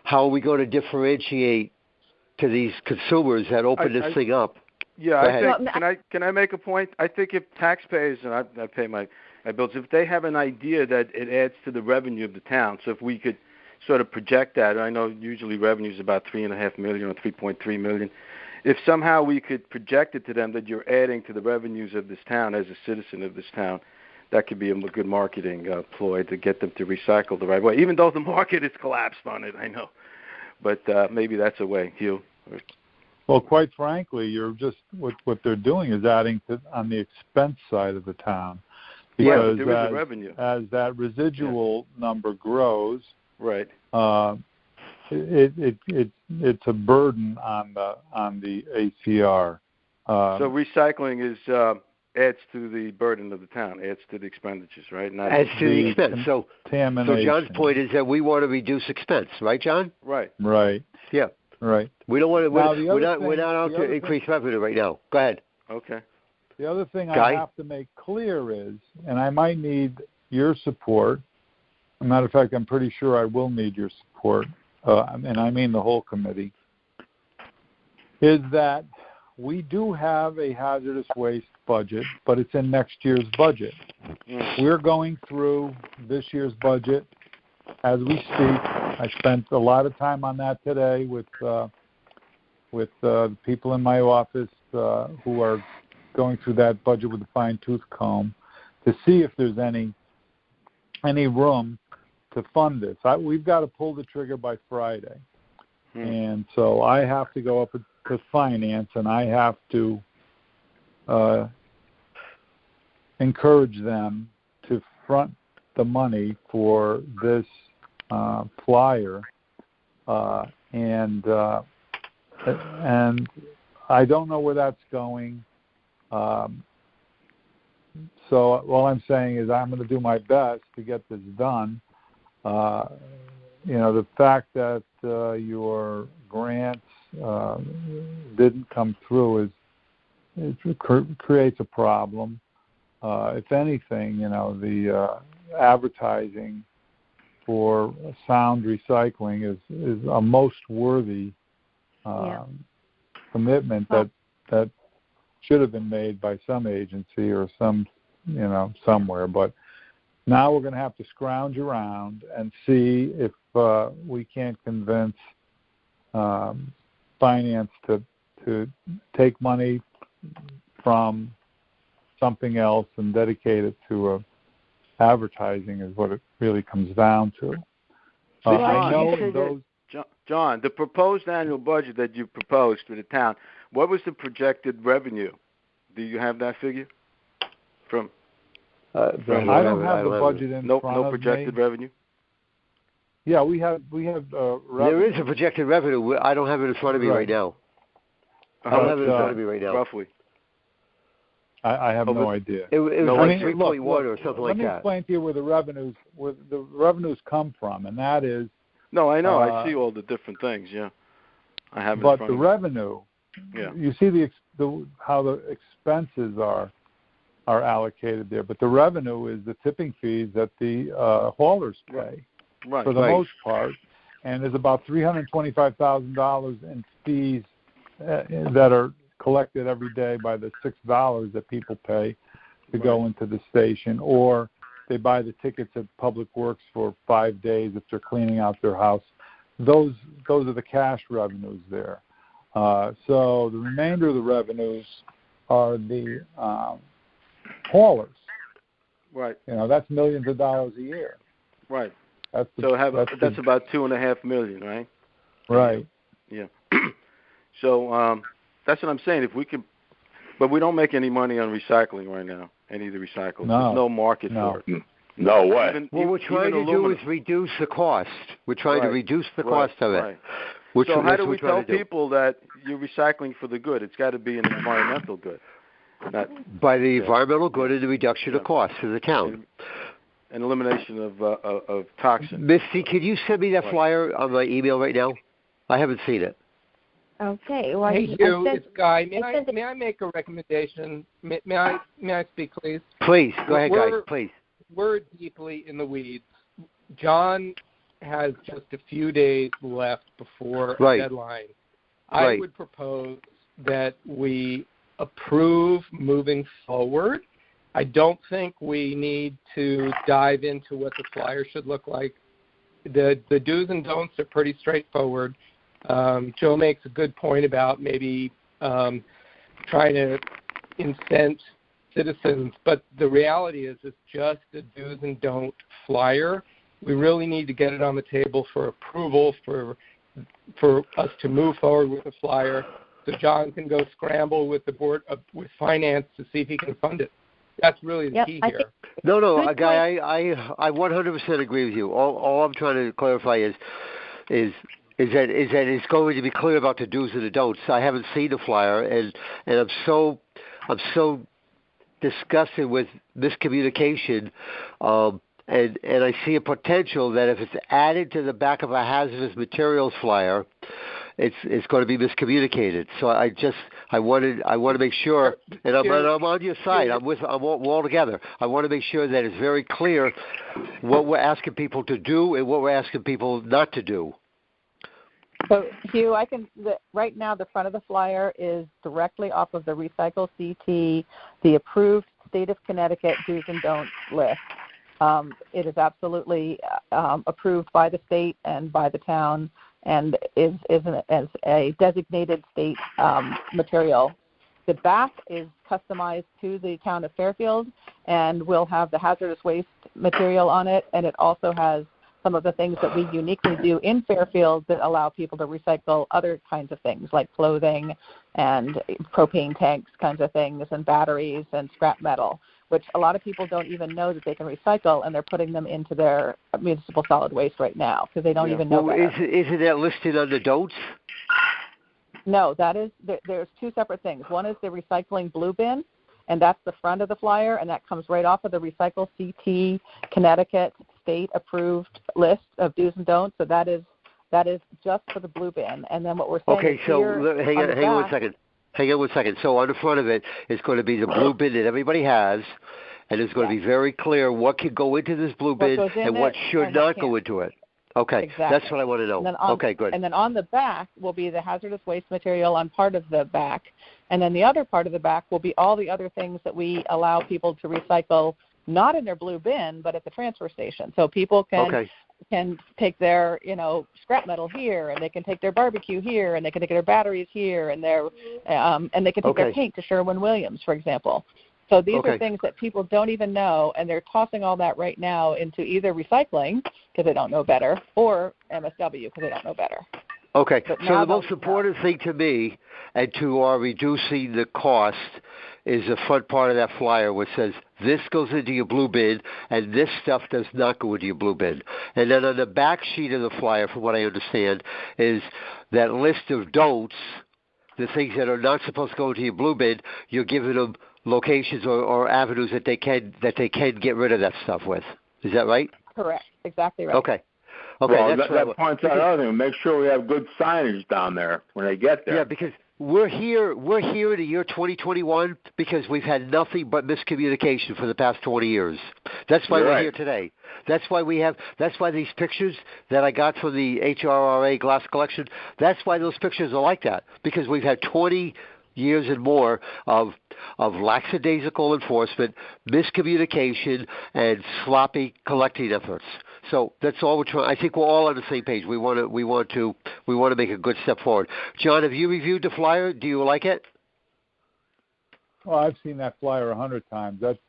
How are we going to differentiate to these consumers that open this thing up? Yeah, can I make a point? I think if taxpayers, and I pay my bills, if they have an idea that it adds to the revenue of the town, so if we could sort of project that, I know usually revenue is about $3.5 million or $3.3 million. If somehow we could project it to them that you're adding to the revenues of this town as a citizen of this town, that could be a good marketing ploy to get them to recycle the right way, even though the market has collapsed on it, I know. But maybe that's a way, Hugh. Well, quite frankly, you're just what they're doing is adding to on the expense side of the town, because there is a revenue. As that residual number grows, right, it's a burden on the ACR. So recycling is adds to the burden of the town, adds to the expenditures, right? Not adds to the expense. So John's point is that we want to reduce expense, right, John? Right. Yeah. Right. We don't want to. We're not out to increase revenue right now. Go ahead. Okay. The other thing I have to make clear is, and I might need your support. As a matter of fact, I'm pretty sure I will need your support, and I mean the whole committee, is that we do have a hazardous waste budget, but it's in next year's budget. We're going through this year's budget as we speak. I spent a lot of time on that today with people in my office who are going through that budget with a fine-tooth comb to see if there's any room to fund this. We've got to pull the trigger by Friday. And so I have to go up to finance, and I have to encourage them to front the money for this flyer, and I don't know where that's going. So all I'm saying is I'm going to do my best to get this done. The fact that your grants didn't come through creates a problem. If anything, the advertising for sound recycling is a most worthy commitment that should have been made by some agency or somewhere. But now we're going to have to scrounge around and see if we can't convince finance to take money from something else and dedicate it to advertising is what it really comes down to. John, the proposed annual budget that you proposed for the town, what was the projected revenue? Do you have that figure? I don't have the budget in front of me. No projected revenue? Yeah, we have revenue. There is a projected revenue. I don't have it in front of me right now. Roughly. I have no idea. It was like 3.1 or something like that. Let me explain to you where the revenues come from, and that is. No, I know. I see all the different things. Yeah, I have. But the revenue. Yeah. You see how the expenses are allocated there, but the revenue is the tipping fees that the haulers pay for the most part, and there's about $325,000 in fees that are collected every day by the $6 that people pay to go into the station, or they buy the tickets at Public Works for 5 days if they're cleaning out their house. Those are the cash revenues there. So the remainder of the revenues are the haulers. Right. That's millions of dollars a year. Right. That's about $2.5 million, right? Right. Yeah. So that's what I'm saying. If we could, but we don't make any money on recycling right now. Any of the recycling. No. There's no market for it. No way. What we're trying to do is reduce the cost. We're trying to reduce the cost of it. Right. So how do we tell people that you're recycling for the good? It's got to be an environmental good. By the environmental good and the reduction of costs to the town. And elimination of toxins. Misty, can you send me that flyer on my email right now? I haven't seen it. Okay. Well, hey, Hugh, it's Guy. May I make a recommendation? May I speak, please? Please. Go ahead, Guy. Please. We're deeply in the weeds. John has just a few days left before a deadline. I would propose that we approve moving forward. I don't think we need to dive into what the flyer should look like. The do's and don'ts are pretty straightforward. Joe makes a good point about maybe trying to incent citizens, but the reality is it's just a do's and don't flyer. We really need to get it on the table for approval for us to move forward with the flyer, so John can go scramble with the board with finance to see if he can fund it. That's really the key here. No, Guy, I 100% agree with you. All I'm trying to clarify is that it's going to be clear about the do's and the don'ts. I haven't seen the flyer, and I'm so disgusted with miscommunication, and I see a potential that if it's added to the back of a hazardous materials flyer, it's going to be miscommunicated. So I want to make sure, and I'm on your side. We're all together. I want to make sure that it's very clear what we're asking people to do and what we're asking people not to do. So, Hugh, right now the front of the flyer is directly off of the Recycle CT, the approved State of Connecticut do's and don'ts list. It is absolutely approved by the state and by the town, and is as a designated state material. The back is customized to the town of Fairfield, and will have the hazardous waste material on it, and it also has some of the things that we uniquely do in Fairfield that allow people to recycle other kinds of things like clothing and propane tanks kinds of things and batteries and scrap metal, which a lot of people don't even know that they can recycle, and they're putting them into their municipal solid waste right now because they don't even know that. Isn't that listed under don'ts? No, there's two separate things. One is the recycling blue bin, and that's the front of the flyer, and that comes right off of the Recycle CT Connecticut state approved list of do's and don'ts. So that is just for the blue bin. And then what we're saying hang on one second. So on the front of it is going to be the blue bin that everybody has, and it's going to be very clear what can go into this blue bin and what should not go into it. Okay, exactly. That's what I want to know. Okay, good. And then on the back will be the hazardous waste material on part of the back, and then the other part of the back will be all the other things that we allow people to recycle, not in their blue bin, but at the transfer station. So people can take their, scrap metal here, and they can take their barbecue here, and they can take their batteries here, and they can take their paint to Sherwin-Williams, for example. So these are things that people don't even know, and they're tossing all that right now into either recycling because they don't know better, or MSW because they don't know better. Okay, so the most important thing to me and to our reducing the cost is the front part of that flyer which says this goes into your blue bin and this stuff does not go into your blue bin. And then on the back sheet of the flyer, from what I understand, is that list of don'ts, the things that are not supposed to go into your blue bin. You're giving them locations or avenues that they can get rid of that stuff with. Is that right? Correct. Exactly right. Okay. Well, that points out another thing. Make sure we have good signage down there when they get there. Yeah, because we're here in the year 2021 because we've had nothing but miscommunication for the past 20 years. That's why we're here today. That's why these pictures that I got from the HRRA glass collection, that's why those pictures are like that, because we've had 20 years and more of lackadaisical enforcement, miscommunication, and sloppy collecting efforts. So that's all we're trying. I think we're all on the same page. We want to make a good step forward. John, have you reviewed the flyer? Do you like it? Well, I've seen that flyer 100 times. That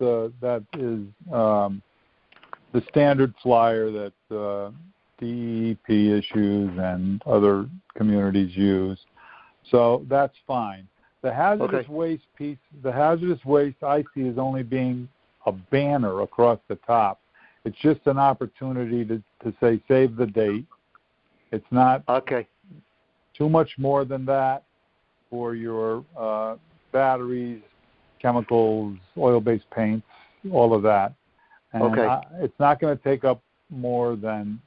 is the standard flyer that DEP issues and other communities use. So that's fine. The hazardous waste piece, the hazardous waste I see is only being a banner across the top. It's just an opportunity to say save the date. It's not too much more than that for your batteries, chemicals, oil-based paints, all of that. And it's not going to take up more than,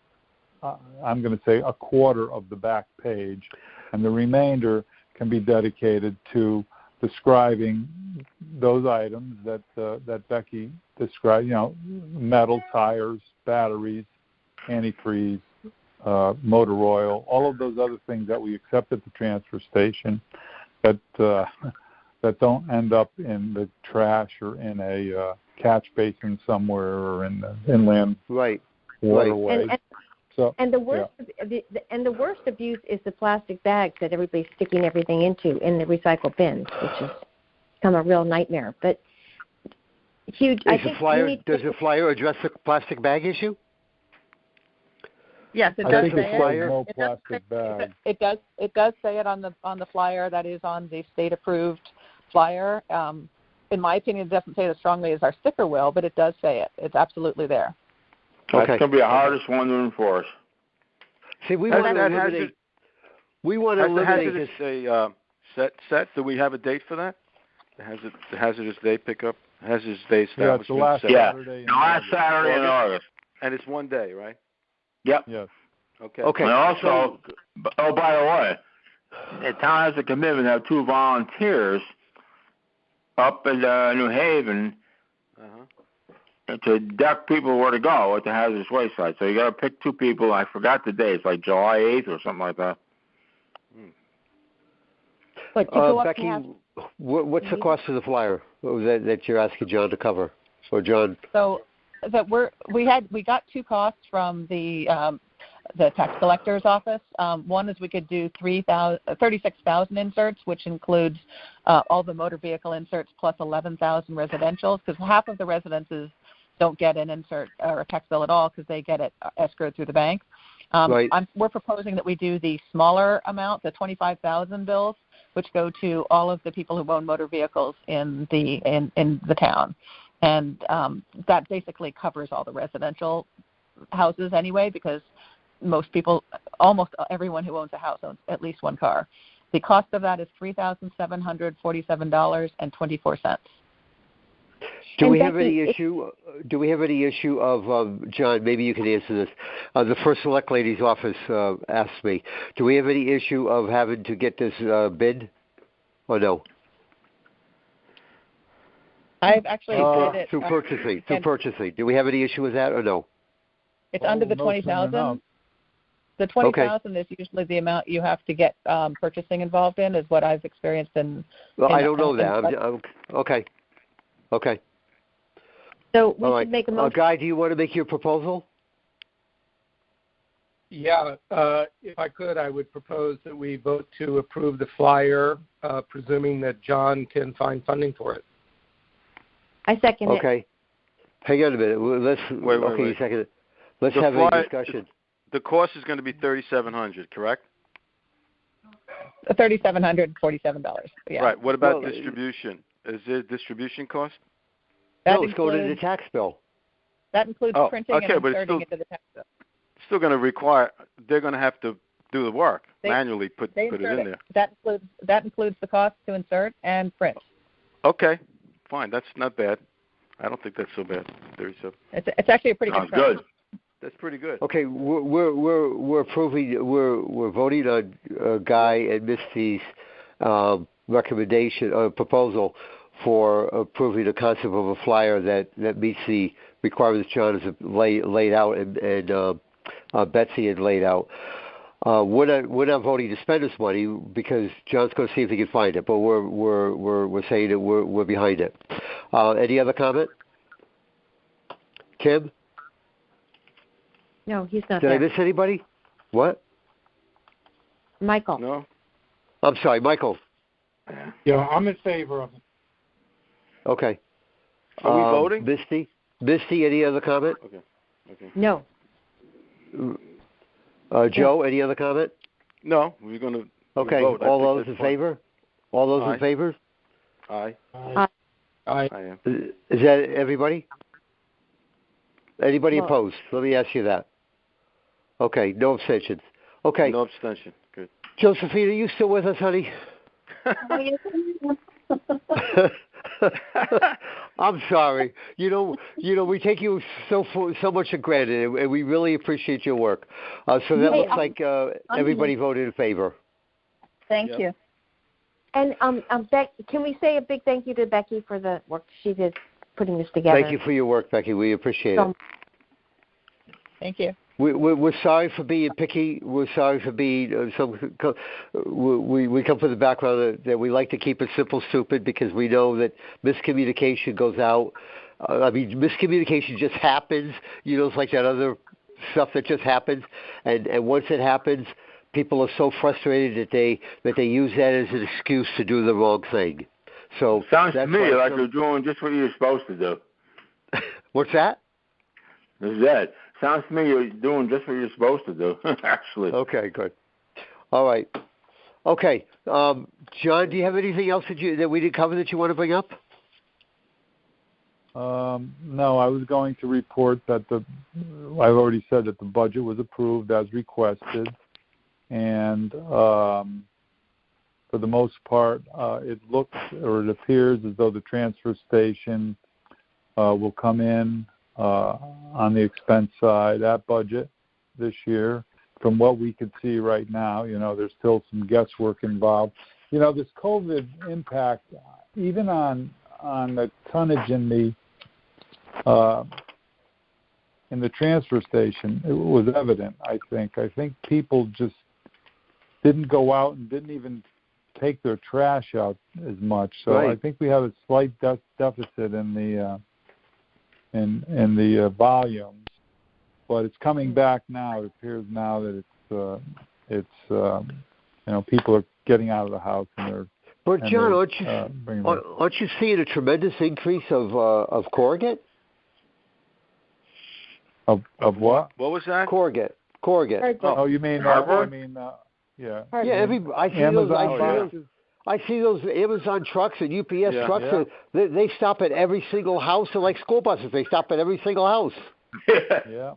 I'm going to say, a quarter of the back page. And the remainder can be dedicated to describing those items that Becky described, metal, tires, batteries, antifreeze, motor oil, all of those other things that we accept at the transfer station that don't end up in the trash or in a catch basin somewhere or in the inland waterway. And the worst abuse is the plastic bags that everybody's sticking everything into in the recycle bins, which has become a real nightmare. But huge. Does the flyer address the plastic bag issue? Yes, it does say it. No plastic bags. It does say it on the flyer that is on the state-approved flyer. In my opinion, it doesn't say it as strongly as our sticker will, but it does say it. It's absolutely there. That's going to be the hardest one to enforce. See, we want to eliminate. We want to eliminate this. Set. Do we have a date for that? The hazardous day pickup. Hazardous day establishment. Yeah, it's the last Saturday. The last Saturday in August. And it's one day, right? Yep. Yes. Okay. And also, by the way, the town has a commitment to have 2 volunteers up in New Haven to direct people where to go at the hazardous waste site. So you got to pick 2 people. I forgot the day. It's like July 8th or something like that. Becky, what's the cost of the flyer that you're asking John to cover? Or John? So that we got 2 costs from the tax collector's office. One is we could do 36,000 inserts, which includes all the motor vehicle inserts plus 11,000 residentials, because half of the residences don't get an insert or a tax bill at all because they get it escrowed through the bank. We're proposing that we do the smaller amount, the 25,000 bills, which go to all of the people who own motor vehicles in the town, and that basically covers all the residential houses anyway, because most people, almost everyone who owns a house owns at least 1 car. The cost of that is $3,747.24. Do we have any issue of John? Maybe you can answer this. The first select lady's office asked me. Do we have any issue of having to get this bid, or no? I've actually did it through purchasing. Do we have any issue with that, or no? It's under the 20,000. The 20,000 is usually the amount you have to get purchasing involved in, is what I've experienced in. Well, I don't know that. Okay. So we should make a motion. Guy, do you want to make your proposal? Yeah, if I could, I would propose that we vote to approve the flyer, presuming that John can find funding for it. I second it. Okay. Hang on a minute. Let's wait. You second it. Let's have a discussion. The cost is going to be $3,700, correct? $3,747. Yeah. Right. What about distribution? Is there a distribution cost? It's going to the tax bill. That includes printing and inserting into the tax bill. It's still going to require. They're going to have to do the work manually. Put it in there. That includes the cost to insert and print. Okay. fine. That's not bad. I don't think that's so bad. 37. It's actually a pretty Sounds good. good. That's pretty good. Okay, we're approving. We're voting on Guy and Misty's recommendation proposal for approving the concept of a flyer that meets the requirements John has laid out and Betsy had laid out. We're not voting to spend this money because John's going to see if he can find it, but we're saying that we're behind it. Any other comment? Kim? No, he's not Did there. I miss anybody? What? Michael. No. I'm sorry, Michael. Yeah, I'm in favor of it. Okay. Are we voting? Misty, any other comment? Okay. No. Joe, any other comment? No, we're going to Okay. vote. All those in favor? All those in favor? Aye. Aye. I am. Is that everybody? Anybody opposed? Let me ask you that. Okay, no abstentions. Okay. No abstention. Good. Josephine, are you still with us, honey? I'm sorry. You know, we take you so much for granted, and we really appreciate your work. So that looks like everybody voted in favor. Thank you. And can we say a big thank you to Becky for the work she did putting this together? Thank you for your work, Becky. We appreciate it. Thank you. We're sorry for being picky. We're sorry for being we come from the background that we like to keep it simple, stupid, because we know that miscommunication goes out. Miscommunication just happens. It's like that other stuff that just happens, and once it happens, people are so frustrated that they use that as an excuse to do the wrong thing. So sounds to me like you're doing just what you're supposed to do. What's that? Is that? Sounds to me you're doing just what you're supposed to do, actually. Okay, good. All right. Okay. John, do you have anything else that we didn't cover that you want to bring up? No, I was going to report that I've already said that the budget was approved as requested, and for the most part, it appears as though the transfer station will come in on the expense side at budget this year. From what we can see right now, there's still some guesswork involved. This COVID impact, even on the tonnage in the transfer station, it was evident. I think people just didn't go out and didn't even take their trash out as much. So right. I think we have a slight deficit in the volumes, but it's coming back now. It appears now that it's people are getting out of the house and they're. But John, aren't you seeing a tremendous increase of corrugate? Of what? What was that? Corrugate. Oh, you mean yeah. Yeah, I see those Amazon trucks and UPS trucks. Yeah. They stop at every single house. They're like school buses. They stop at every single house. Yeah.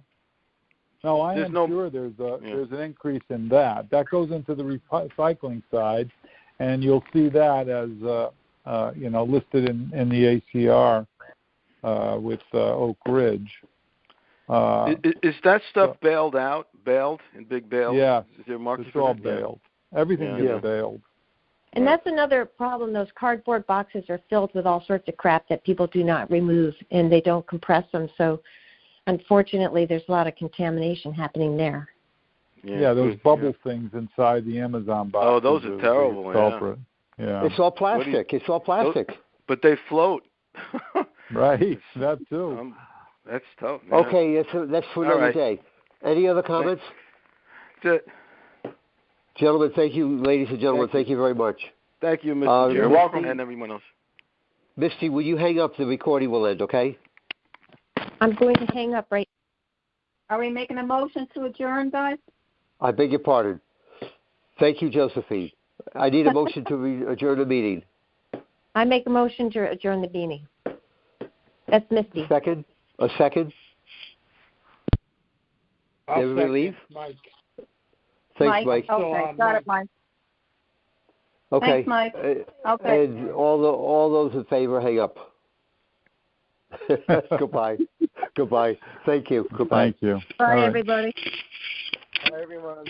No, I am sure there's an increase in that. That goes into the recycling side, and you'll see that as listed in the ACR with Oak Ridge. Is that stuff bailed in big bales? Yeah, is there market it's all bailed. Everything gets bailed. And that's another problem. Those cardboard boxes are filled with all sorts of crap that people do not remove, and they don't compress them. So, unfortunately, there's a lot of contamination happening there. Yeah, those bubble things inside the Amazon box. Oh, those are terrible. Yeah. It's all plastic. But they float. Right, that too. That's tough. Man. Okay, that's for another day. Any other comments? That's it. Gentlemen, thank you. Ladies and gentlemen, thank you very much. Thank you, Mr. You're welcome, and everyone else. Misty, will you hang up? The recording will end, okay? I'm going to hang up right. Are we making a motion to adjourn, guys? I beg your pardon. Thank you, Josephine. I need a motion to adjourn the meeting. I make a motion to adjourn the meeting. That's Misty. A second? Everybody leave? Mike. Thanks, Mike. Okay, got it, Mike. Okay. Thanks, Mike. Okay. And all those in favor, hang up. Goodbye. Goodbye. Thank you. Goodbye. Thank you. Bye, everybody. Bye, everyone.